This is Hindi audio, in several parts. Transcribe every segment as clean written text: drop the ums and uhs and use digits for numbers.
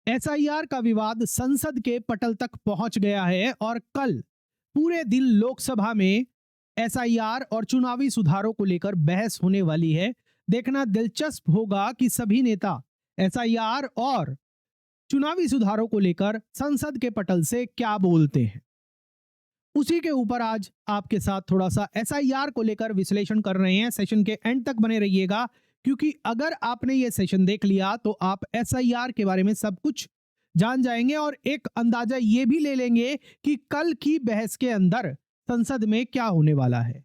एसआईआर का विवाद संसद के पटल तक पहुंच गया है और कल पूरे दिन लोकसभा में एसआईआर और चुनावी सुधारों को लेकर बहस होने वाली है। देखना दिलचस्प होगा कि सभी नेता एसआईआर और चुनावी सुधारों को लेकर संसद के पटल से क्या बोलते हैं। उसी के ऊपर आज आपके साथ थोड़ा सा एसआईआर को लेकर विश्लेषण कर रहे हैं। सेशन के एंड तक बने रहिएगा, क्योंकि अगर आपने ये सेशन देख लिया तो आप एसआईआर के बारे में सब कुछ जान जाएंगे और एक अंदाजा ये भी ले लेंगे कि कल की बहस के अंदर संसद में क्या होने वाला है।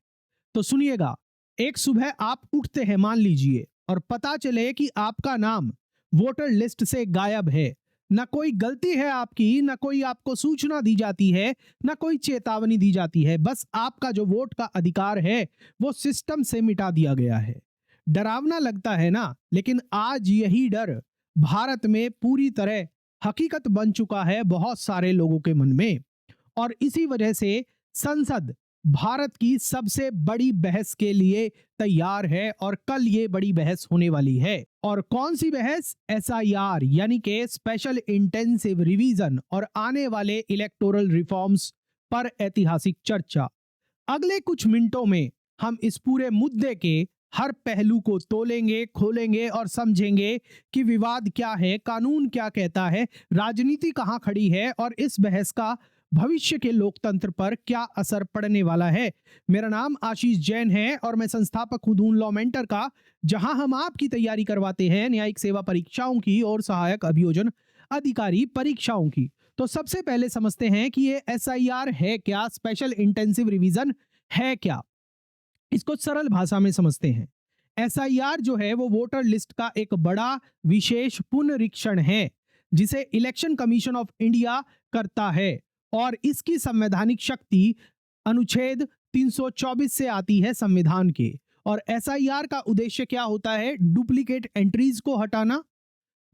तो सुनिएगा, एक सुबह आप उठते हैं मान लीजिए और पता चले कि आपका नाम वोटर लिस्ट से गायब है। न कोई गलती है आपकी, न कोई आपको सूचना दी जाती है, न कोई चेतावनी दी जाती है। बस आपका जो वोट का अधिकार है वो सिस्टम से मिटा दिया गया है। डरावना लगता है ना, लेकिन आज यही डर भारत में पूरी तरह हकीकत बन चुका है बहुत सारे लोगों के मन में। और इसी वजह से संसद भारत की सबसे बड़ी बहस के लिए तैयार है और कल ये बड़ी बहस होने वाली है। और कौन सी बहस? एसआईआर यानी कि स्पेशल इंटेंसिव रिवीजन और आने वाले इलेक्टोरल रिफॉर्म्स पर ऐतिहासिक चर्चा। अगले कुछ मिनटों में हम इस पूरे मुद्दे के हर पहलू को तोलेंगे, खोलेंगे और समझेंगे कि विवाद क्या है, कानून क्या कहता है, राजनीति कहां खड़ी है और इस बहस का भविष्य के लोकतंत्र पर क्या असर पड़ने वाला है। मेरा नाम आशीष जैन है और मैं संस्थापक हूं दून लॉ मेंटर का, जहां हम आपकी तैयारी करवाते हैं न्यायिक सेवा परीक्षाओं की और सहायक अभियोजन अधिकारी परीक्षाओं की। तो सबसे पहले समझते हैं कि ये एसआईआर है क्या, स्पेशल इंटेंसिव रिवीजन है क्या। इसको सरल भाषा में समझते हैं। एसआईआर जो है वो वोटर लिस्ट का एक बड़ा विशेष पुनरीक्षण है जिसे इलेक्शन कमीशन ऑफ इंडिया करता है और इसकी संवैधानिक शक्ति अनुच्छेद 324 से आती है संविधान के। और एसआईआर का उद्देश्य क्या होता है? डुप्लीकेट एंट्रीज को हटाना,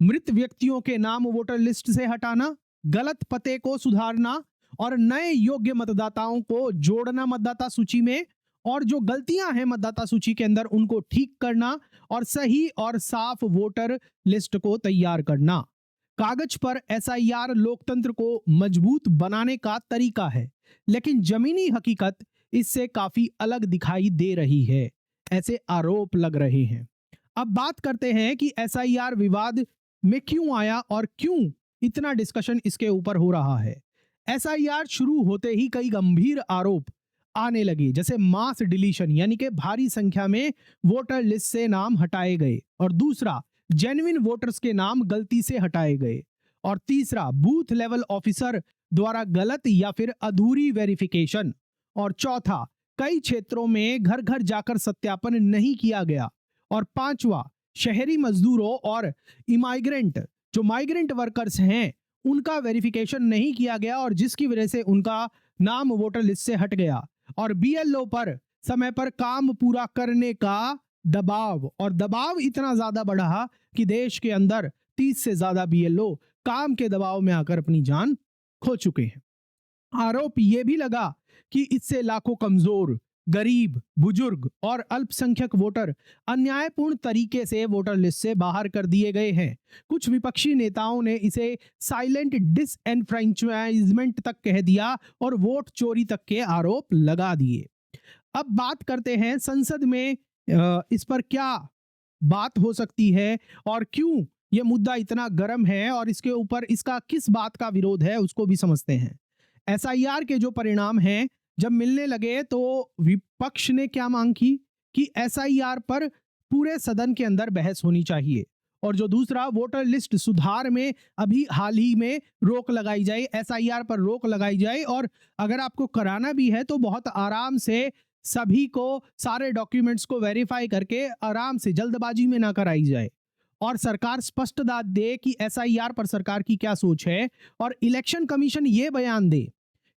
मृत व्यक्तियों के नाम वोटर लिस्ट से हटाना, गलत पते को सुधारना और नए योग्य मतदाताओं को जोड़ना मतदाता सूची में, और जो गलतियां हैं मतदाता सूची के अंदर उनको ठीक करना और सही और साफ वोटर लिस्ट को तैयार करना। कागज पर एसआईआर लोकतंत्र को मजबूत बनाने का तरीका है, लेकिन जमीनी हकीकत इससे काफी अलग दिखाई दे रही है, ऐसे आरोप लग रहे हैं। अब बात करते हैं कि एसआईआर विवाद में क्यों आया और क्यों इतना डिस्कशन इसके ऊपर हो रहा है। एसआईआर शुरू होते ही कई गंभीर आरोप आने लगे, जैसे मास डिलीशन यानी कि भारी संख्या में वोटर लिस्ट से नाम हटाए गए, और दूसरा जेन्युइन वोटर्स के नाम गलती से हटाए गए, और तीसरा बूथ लेवल ऑफिसर द्वारा गलत या फिर अधूरी वेरिफिकेशन, और चौथा कई क्षेत्रों में घर घर जाकर सत्यापन नहीं किया गया, और पांचवा शहरी मजदूरों और इमाइग्रेंट जो माइग्रेंट वर्कर्स हैं उनका वेरिफिकेशन नहीं किया गया और जिसकी वजह से उनका नाम वोटर लिस्ट से हट गया, और बीएलओ पर समय पर काम पूरा करने का दबाव, और दबाव इतना ज्यादा बढ़ा कि देश के अंदर 30 से ज्यादा बीएलओ काम के दबाव में आकर अपनी जान खो चुके हैं। आरोप यह भी लगा कि इससे लाखों कमजोर, गरीब, बुजुर्ग और अल्पसंख्यक वोटर अन्यायपूर्ण तरीके से वोटर लिस्ट से बाहर कर दिए गए हैं। कुछ विपक्षी नेताओं ने इसे साइलेंट डिसएनफ्रेंचाइजमेंट तक कह दिया और वोट चोरी तक के आरोप लगा दिए। अब बात करते हैं संसद में इस पर क्या बात हो सकती है और क्यों यह मुद्दा इतना गर्म है और इसके ऊपर इसका किस बात का विरोध है उसको भी समझते हैं। एसआईआर के जो परिणाम हैं जब मिलने लगे तो विपक्ष ने क्या मांग की कि एसआईआर पर पूरे सदन के अंदर बहस होनी चाहिए, और जो दूसरा वोटर लिस्ट सुधार में अभी हाल ही में रोक लगाई जाए, एसआईआर पर रोक लगाई जाए, और अगर आपको कराना भी है तो बहुत आराम से सभी को सारे डॉक्यूमेंट्स को वेरीफाई करके आराम से जल्दबाजी में ना कराई जाए, और सरकार स्पष्ट दाद दे कि एसआईआर पर सरकार की क्या सोच है, और इलेक्शन कमीशन ये बयान दे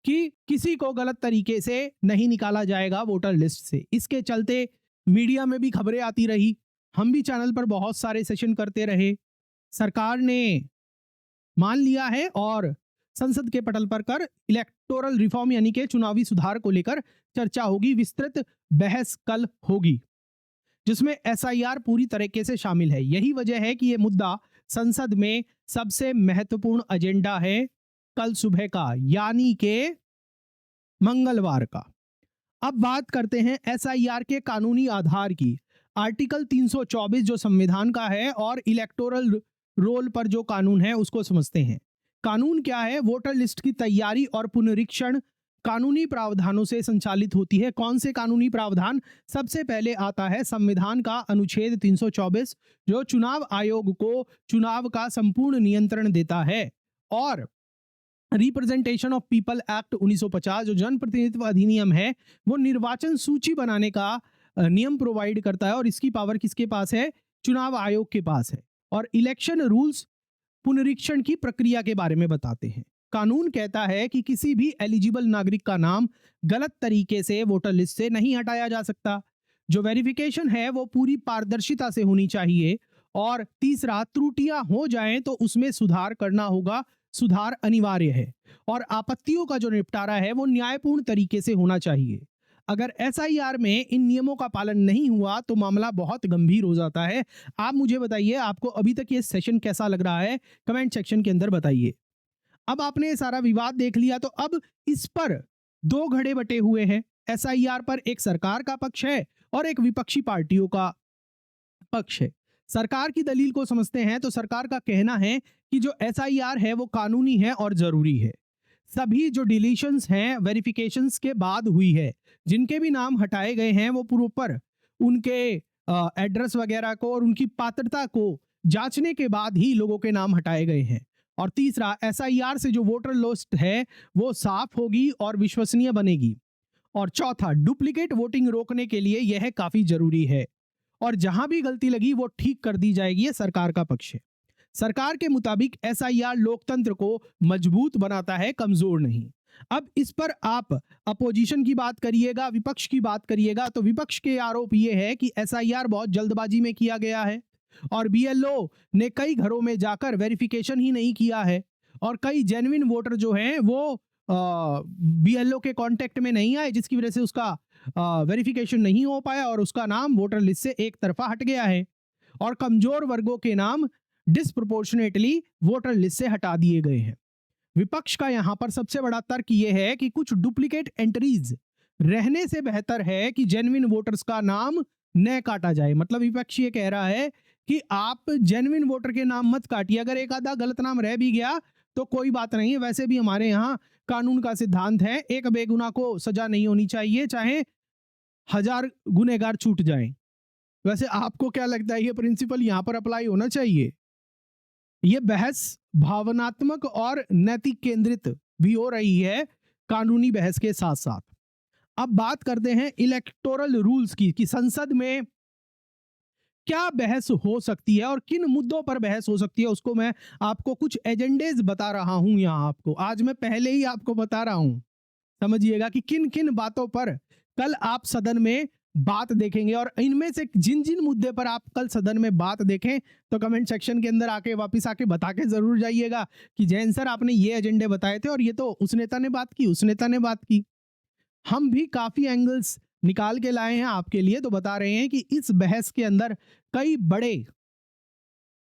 कि किसी को गलत तरीके से नहीं निकाला जाएगा वोटर लिस्ट से। इसके चलते मीडिया में भी खबरें आती रही, हम भी चैनल पर बहुत सारे सेशन करते रहे। सरकार ने मान लिया है और संसद के पटल पर कर इलेक्टोरल रिफॉर्म यानी कि चुनावी सुधार को लेकर चर्चा होगी, विस्तृत बहस कल होगी जिसमें एसआईआर पूरी तरीके से शामिल है। यही वजह है कि यह मुद्दा संसद में सबसे महत्वपूर्ण एजेंडा है कल सुबह का, यानी के मंगलवार का। अब बात करते हैं एसआईआर के कानूनी आधार की। आर्टिकल 324 जो संविधान का है और इलेक्टोरल रोल पर जो कानून है उसको समझते हैं। कानून क्या है? वोटर लिस्ट की तैयारी और पुनरीक्षण कानूनी प्रावधानों से संचालित होती है। कौन से कानूनी प्रावधान? सबसे पहले आता है संविधान का अनुच्छेद 324 जो चुनाव आयोग को चुनाव का संपूर्ण नियंत्रण देता है, और रिप्रेजेंटेशन ऑफ पीपल एक्ट 1950 जो जन प्रतिनिधित्व अधिनियम है वो निर्वाचन सूची बनाने का नियम प्रोवाइड करता है, और इसकी पावर किसके पास है? चुनाव आयोग के पास है। और इलेक्शन रूल्स पुनरीक्षण की प्रक्रिया के बारे में बताते हैं। कानून कहता है कि किसी भी एलिजिबल नागरिक का नाम गलत तरीके से वोटर लिस्ट से नहीं हटाया जा सकता। जो वेरिफिकेशन है वो पूरी पारदर्शिता से होनी चाहिए। और तीसरा, त्रुटियां हो जाएं तो उसमें सुधार करना होगा, सुधार अनिवार्य है। और आपत्तियों का जो निपटारा है वो न्यायपूर्ण तरीके से होना चाहिए। अगर एसआईआर में इन नियमों का पालन नहीं हुआ तो मामला बहुत गंभीर हो जाता है। आप मुझे बताइए, आपको अभी तक ये सेशन कैसा लग रहा है? कमेंट सेक्शन के अंदर बताइए। अब आपने ये सारा विवाद देख लिया, तो अब इस पर दो घड़े बटे हुए हैं। एसआईआर पर एक सरकार का पक्ष है और एक विपक्षी पार्टियों का पक्ष है। सरकार की दलील को समझते हैं तो सरकार का कहना है कि जो एसआईआर है वो कानूनी है और जरूरी है। सभी जो डिलीशंस हैं वेरिफिकेशंस के बाद हुई है। जिनके भी नाम हटाए गए हैं वो प्रॉपर उनके एड्रेस वगैरह को और उनकी पात्रता को जांचने के बाद ही लोगों के नाम हटाए गए हैं। और तीसरा, एसआईआर से जो वोटर लिस्ट है वो साफ होगी और विश्वसनीय बनेगी। और चौथा, डुप्लीकेट वोटिंग रोकने के लिए यह काफी जरूरी है, और जहां भी गलती लगी वो ठीक कर दी जाएगी। ये सरकार का पक्ष है। सरकार के मुताबिक एसआईआर लोकतंत्र को मजबूत बनाता है, कमजोर नहीं। अब इस पर आप अपोजिशन की बात करिएगा, विपक्ष की बात करिएगा, तो विपक्ष के आरोप ये है कि एसआईआर बहुत जल्दबाजी में किया गया है और बीएलओ ने कई घरों में जाकर वेरिफिकेशन ही नहीं किया है, और कई जेन्युइन वोटर जो हैं वो बीएलओ के कांटेक्ट में नहीं आए, जिसकी वजह से उसका वेरिफिकेशन नहीं हो पाया और उसका नाम वोटर लिस्ट से एक तरफा हट गया है। और कमजोर वर्गों के नाम डिस्प्रोपोर्शनेटली वोटर लिस्ट से हटा दिए गए हैं। विपक्ष का यहां पर सबसे बड़ा तर्क यह है कि कुछ डुप्लीकेट एंट्रीज रहने से बेहतर है कि जेन्युइन वोटर्स का नाम न काटा जाए। मतलब विपक्ष ये कह रहा है कि आप जेन्युइन वोटर के नाम मत काटिए, अगर एक आधा गलत नाम रह भी गया तो कोई बात नहीं है। वैसे भी हमारे यहाँ कानून का सिद्धांत है, एक बेगुनाह को सजा नहीं होनी चाहिए, चाहे 1000 गुनहगार छूट जाएं। वैसे आपको क्या लगता है, ये प्रिंसिपल यहां पर अप्लाई होना चाहिए? ये बहस भावनात्मक और नैतिक केंद्रित भी हो रही है कानूनी बहस के साथ साथ। अब बात करते हैं इलेक्टोरल रूल्स की कि संसद में क्या बहस हो सकती है और किन मुद्दों पर बहस हो सकती है। उसको मैं आपको कुछ एजेंडेज बता रहा हूं। यहां आपको आज मैं पहले ही आपको बता रहा हूं, समझिएगा कि किन किन बातों पर कल आप सदन में बात देखेंगे। और इनमें से जिन जिन मुद्दे पर आप कल सदन में बात देखें तो कमेंट सेक्शन के अंदर आके वापस आके बता के जरूर जाइएगा कि जैन सर आपने ये एजेंडे बताए थे और ये तो उस नेता ने बात की, उस नेता ने बात की। हम भी काफी एंगल्स निकाल के लाए हैं आपके लिए, तो बता रहे हैं कि इस बहस के अंदर कई बड़े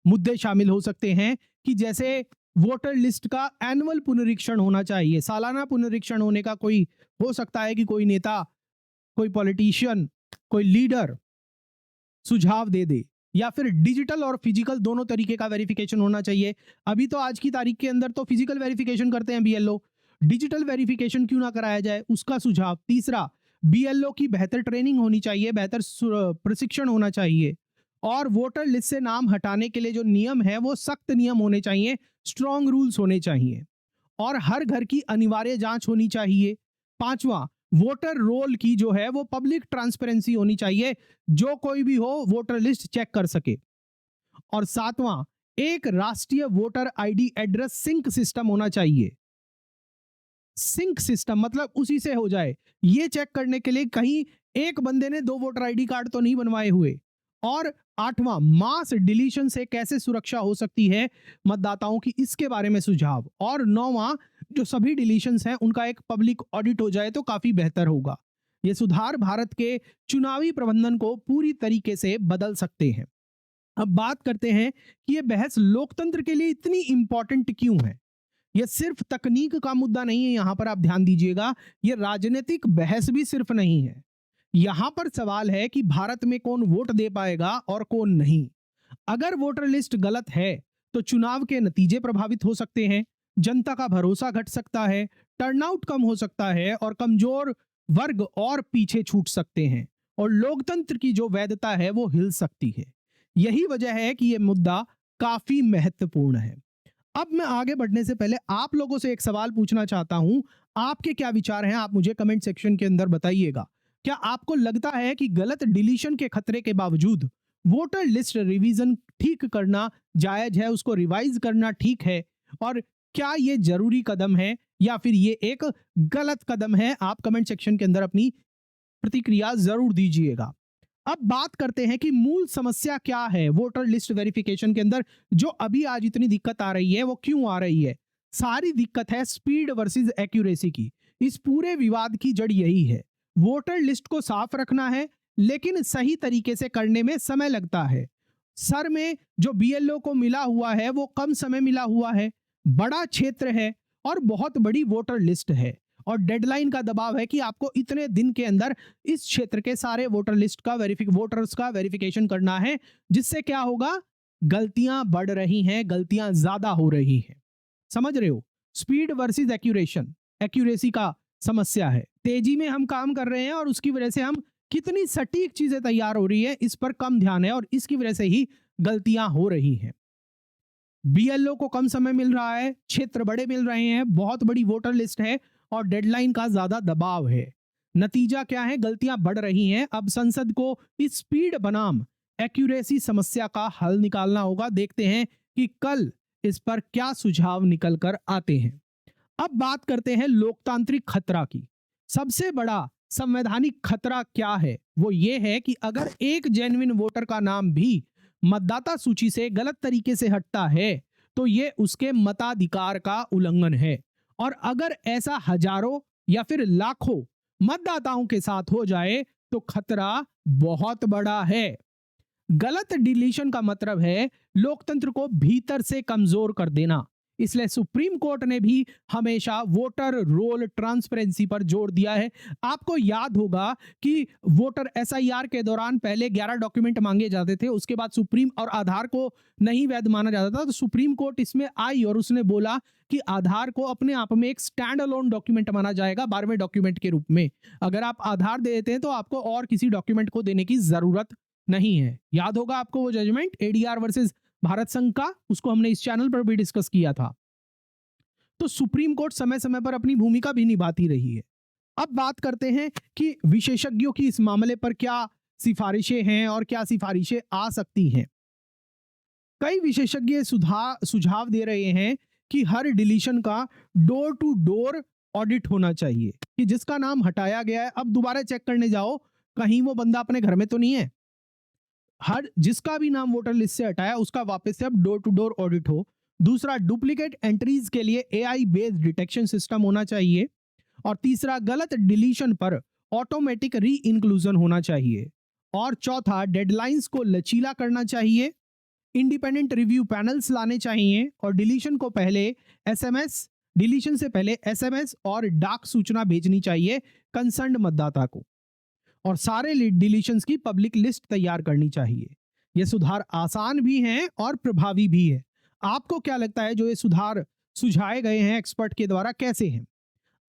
मुद्दे शामिल हो सकते हैं कि जैसे वोटर लिस्ट का एनुअल पुनरीक्षण होना चाहिए। सालाना पुनरीक्षण होने का कोई हो सकता है कि कोई नेता, कोई पॉलिटिशियन, कोई लीडर सुझाव दे दे, या फिर डिजिटल और फिजिकल दोनों तरीके का वेरिफिकेशन होना चाहिए। अभी तो आज की तारीख के अंदर तो फिजिकल वेरिफिकेशन करते हैं बीएलओ, डिजिटल वेरिफिकेशन क्यों ना कराया जाए, उसका सुझाव। तीसरा, बीएलओ की बेहतर ट्रेनिंग होनी चाहिए, बेहतर प्रशिक्षण होना चाहिए। और वोटर लिस्ट से नाम हटाने के लिए जो नियम है वो सख्त नियम होने चाहिए, स्ट्रॉन्ग रूल्स होने चाहिए, और हर घर की अनिवार्य जांच होनी चाहिए। पांचवा, वोटर रोल की जो है वो पब्लिक ट्रांसपेरेंसी होनी चाहिए, जो कोई भी हो वोटर लिस्ट चेक कर सके। और सातवां, एक राष्ट्रीय voter ID address sync system होना चाहिए। सिंक सिस्टम मतलब उसी से हो जाए, ये चेक करने के लिए कहीं एक बंदे ने 2 वोटर आईडी कार्ड तो नहीं बनवाए हुए। और आठवां, मास डिलीशन से कैसे सुरक्षा हो सकती है मतदाताओं की, इसके बारे में सुझाव। और नौवां, जो सभी डिलीशंस हैं उनका एक पब्लिक ऑडिट हो जाए तो काफी बेहतर होगा। ये सुधार भारत के चुनावी प्रबंधन को पूरी तरीके से बदल सकते हैं। अब बात करते हैं कि ये बहस लोकतंत्र के लिए इतनी इंपॉर्टेंट क्यों है। ये सिर्फ तकनीक का मुद्दा नहीं है, यहां पर आप ध्यान दीजिएगा। ये राजनीतिक बहस भी सिर्फ नहीं है। यहां पर सवाल है कि भारत में कौन वोट दे पाएगा और कौन नहीं। अगर वोटर लिस्ट गलत है तो चुनाव के नतीजे प्रभावित हो सकते हैं, जनता का भरोसा घट सकता है, टर्नआउट कम हो सकता है और कमजोर वर्ग और पीछे छूट सकते हैं और लोकतंत्र की जो वैधता है वो हिल सकती है। यही वजह है कि यह मुद्दा काफी महत्वपूर्ण है। अब मैं आगे बढ़ने से पहले आप लोगों से एक सवाल पूछना चाहता हूं। आपके क्या विचार हैं, आप मुझे कमेंट सेक्शन के अंदर बताइएगा। क्या आपको लगता है कि गलत डिलीशन के खतरे के बावजूद वोटर लिस्ट रिवीजन ठीक करना जायज है, उसको रिवाइज करना ठीक है, और क्या ये जरूरी कदम है या फिर ये एक गलत कदम है? आप कमेंट सेक्शन के अंदर अपनी प्रतिक्रिया जरूर दीजिएगा। अब बात करते हैं कि मूल समस्या क्या है वोटर लिस्ट वेरिफिकेशन के अंदर, जो अभी आज इतनी दिक्कत आ रही है वो क्यों आ रही है? सारी दिक्कत है स्पीड वर्सेस एक्यूरेसी की। इस पूरे विवाद की जड़ यही है। वोटर लिस्ट को साफ रखना है लेकिन सही तरीके से करने में समय लगता है। सर में जो बीएलओ को मिला हुआ है वो कम समय मिला हुआ है, बड़ा क्षेत्र है और बहुत बड़ी वोटर लिस्ट है और डेडलाइन का दबाव है कि आपको इतने दिन के अंदर इस क्षेत्र के सारे वोटर्स का वेरिफिकेशन करना है, जिससे क्या होगा, गलतियां बढ़ रही हैं, गलतियां ज्यादा हो रही हैं। समझ रहे हो? स्पीड वर्सेस एक्यूरेसी का समस्या है। तेजी में हम काम कर रहे हैं और उसकी वजह से हम कितनी सटीक चीजें तैयार हो रही है इस पर कम ध्यान है और इसकी वजह से ही गलतियां हो रही हैं। बीएलओ को कम समय मिल रहा है, क्षेत्र बड़े मिल रहे हैं, बहुत बड़ी वोटर लिस्ट है और डेडलाइन का ज्यादा दबाव है। नतीजा क्या है? गलतियां बढ़ रही हैं। अब संसद को इस स्पीड बनाम एक्यूरेसी समस्या का हल निकालना होगा। देखते हैं कि कल इस पर क्या सुझाव निकल कर आते हैं। अब बात करते हैं लोकतांत्रिक खतरा की। सबसे बड़ा संवैधानिक खतरा क्या है? वो ये है कि अगर एक जेन्युइन वोटर का नाम भी मतदाता सूची से गलत तरीके से हटता है तो ये उसके मताधिकार का उल्लंघन है। और अगर ऐसा हजारों या फिर लाखों मतदाताओं के साथ हो जाए तो खतरा बहुत बड़ा है। गलत डिलीशन का मतलब है लोकतंत्र को भीतर से कमजोर कर देना। इसलिए सुप्रीम कोर्ट ने भी हमेशा वोटर रोल ट्रांसपेरेंसी पर जोर दिया है। आपको याद होगा कि वोटर एसआईआर के दौरान पहले 11 डॉक्यूमेंट मांगे जाते थे, उसके बाद सुप्रीम और आधार को नहीं वैध माना जाता था, तो सुप्रीम कोर्ट इसमें आई और उसने बोला कि आधार को अपने आप में एक स्टैंड अलोन डॉक्यूमेंट माना जाएगा 12वें डॉक्यूमेंट के रूप में। अगर आप आधार दे देते हैं तो आपको और किसी डॉक्यूमेंट को देने की जरूरत नहीं है। याद होगा आपको वो जजमेंट एडीआर वर्सेस भारत संघ का, उसको हमने इस चैनल पर भी डिस्कस किया था। तो सुप्रीम कोर्ट समय समय पर अपनी भूमिका भी निभाती रही है। अब बात करते हैं कि विशेषज्ञों की इस मामले पर क्या सिफारिशें हैं और क्या सिफारिशें आ सकती हैं। कई विशेषज्ञ सुझाव दे रहे हैं कि हर डिलीशन का डोर टू डोर ऑडिट होना चाहिए, कि जिसका नाम हटाया गया है अब दोबारा चेक करने जाओ कहीं वो बंदा अपने घर में तो नहीं है। हर जिसका भी नाम वोटर लिस्ट से हटाया उसका वापस से अब डोर टू डोर ऑडिट हो। दूसरा, डुप्लीकेट एंट्रीज के लिए एआई बेस्ड डिटेक्शन सिस्टम होना चाहिए। और तीसरा, गलत डिलीशन पर ऑटोमेटिक री इंक्लूजन होना चाहिए। और चौथा, डेडलाइंस को लचीला करना चाहिए, इंडिपेंडेंट रिव्यू पैनल्स लाने चाहिए और डिलीशन से पहले एसएमएस और डाक सूचना भेजनी चाहिए कंसर्न्ड मतदाता को। और सारे डिलीशंस की पब्लिक लिस्ट तैयार करनी चाहिए। ये सुधार आसान भी हैं और प्रभावी भी है। आपको क्या लगता है जो ये सुधार सुझाए गए हैं एक्सपर्ट के द्वारा कैसे हैं?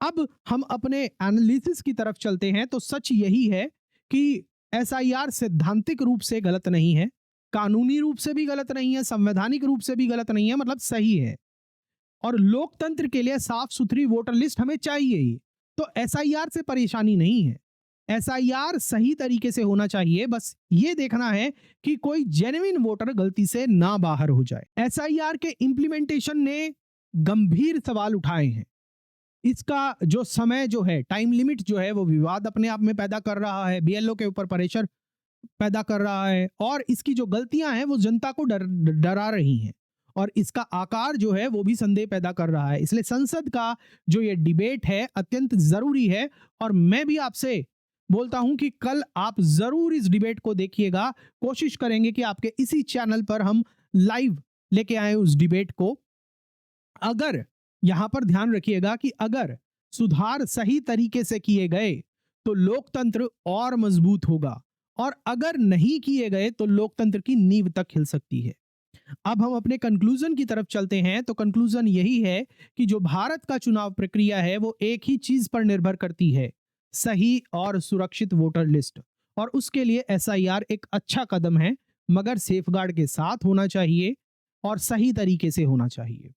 अब हम अपने एनालिसिस की तरफ चलते हैं। तो सच यही है कि एसआईआर सैद्धांतिक रूप से गलत नहीं है, कानूनी रूप से भी गलत नहीं है, संवैधानिक रूप से भी गलत नहीं है, मतलब सही है। और लोकतंत्र के लिए साफ सुथरी वोटर लिस्ट हमें चाहिए ही। तो एसआईआर से परेशानी नहीं है, एसआईआर सही तरीके से होना चाहिए। बस ये देखना है कि कोई जेन्युइन वोटर गलती से ना बाहर हो जाए। एसआईआर के इंप्लीमेंटेशन ने गंभीर सवाल उठाए हैं। इसका जो समय जो है, टाइम लिमिट जो है, वो विवाद अपने आप में पैदा कर रहा है, बीएलओ के ऊपर प्रेशर पैदा कर रहा है और इसकी जो गलतियां हैं वो जनता को डरा रही हैं और इसका आकार जो है वो भी संदेह पैदा कर रहा है। इसलिए संसद का जो ये डिबेट है अत्यंत जरूरी है। और मैं भी आपसे बोलता हूं कि कल आप जरूर इस डिबेट को देखिएगा। कोशिश करेंगे कि आपके इसी चैनल पर हम लाइव लेके आए उस डिबेट को। अगर यहां पर ध्यान रखिएगा कि अगर सुधार सही तरीके से किए गए तो लोकतंत्र और मजबूत होगा, और अगर नहीं किए गए तो लोकतंत्र की नींव तक हिल सकती है। अब हम अपने कंक्लूजन की तरफ चलते हैं। तो कंक्लूजन यही है कि जो भारत का चुनाव प्रक्रिया है वो एक ही चीज पर निर्भर करती है, सही और सुरक्षित वोटर लिस्ट। और उसके लिए एसआईआर एक अच्छा कदम है, मगर सेफगार्ड के साथ होना चाहिए और सही तरीके से होना चाहिए।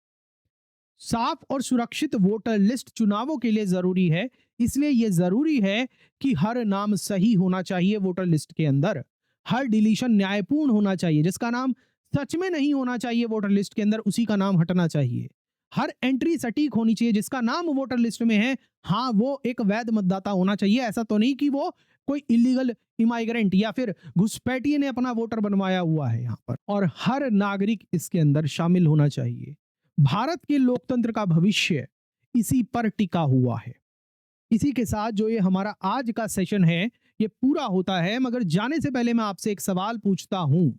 साफ और सुरक्षित वोटर लिस्ट चुनावों के लिए जरूरी है, इसलिए यह जरूरी है कि हर नाम सही होना चाहिए वोटर लिस्ट के अंदर। हर डिलीशन न्यायपूर्ण होना चाहिए, जिसका नाम सच में नहीं होना चाहिए वोटर लिस्ट के अंदर उसी का नाम हटना चाहिए। हर एंट्री सटीक होनी चाहिए, जिसका नाम वोटर लिस्ट में है हाँ वो एक वैध मतदाता होना चाहिए। ऐसा तो नहीं कि वो कोई इलीगल इमाइग्रेंट या फिर घुसपैठिए ने अपना वोटर बनवाया हुआ है यहाँ पर। और हर नागरिक इसके अंदर शामिल होना चाहिए। भारत के लोकतंत्र का भविष्य इसी पर टिका हुआ है। इसी के साथ जो ये हमारा आज का सेशन है ये पूरा होता है, मगर जाने से पहले मैं आपसे एक सवाल पूछता हूं।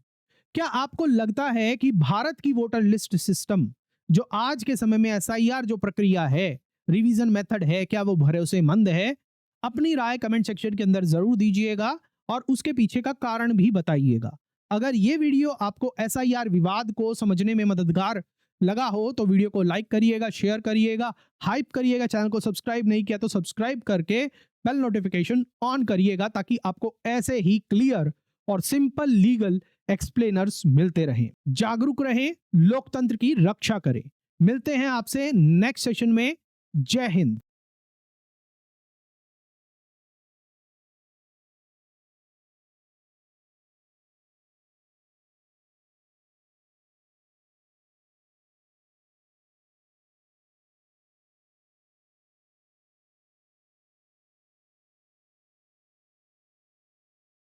क्या आपको लगता है कि भारत की वोटर लिस्ट सिस्टम जो आज के समय में एसआईआर जो प्रक्रिया है, रिवीजन मेथड है, क्या वो भरोसेमंद है? अपनी राय कमेंट सेक्शन के अंदर जरूर दीजिएगा और उसके पीछे का कारण भी बताइएगा। अगर ये वीडियो आपको एसआईआर विवाद को समझने में मददगार लगा हो तो वीडियो को लाइक करिएगा, शेयर करिएगा, हाइप करिएगा। चैनल को सब्सक्राइब नहीं किया तो सब्सक्राइब करके बेल नोटिफिकेशन ऑन करिएगा, ताकि आपको ऐसे ही क्लियर और सिंपल लीगल एक्सप्लेनर्स मिलते रहें। जागरूक रहें, लोकतंत्र की रक्षा करें। मिलते हैं आपसे नेक्स्ट सेशन में। जय हिंद।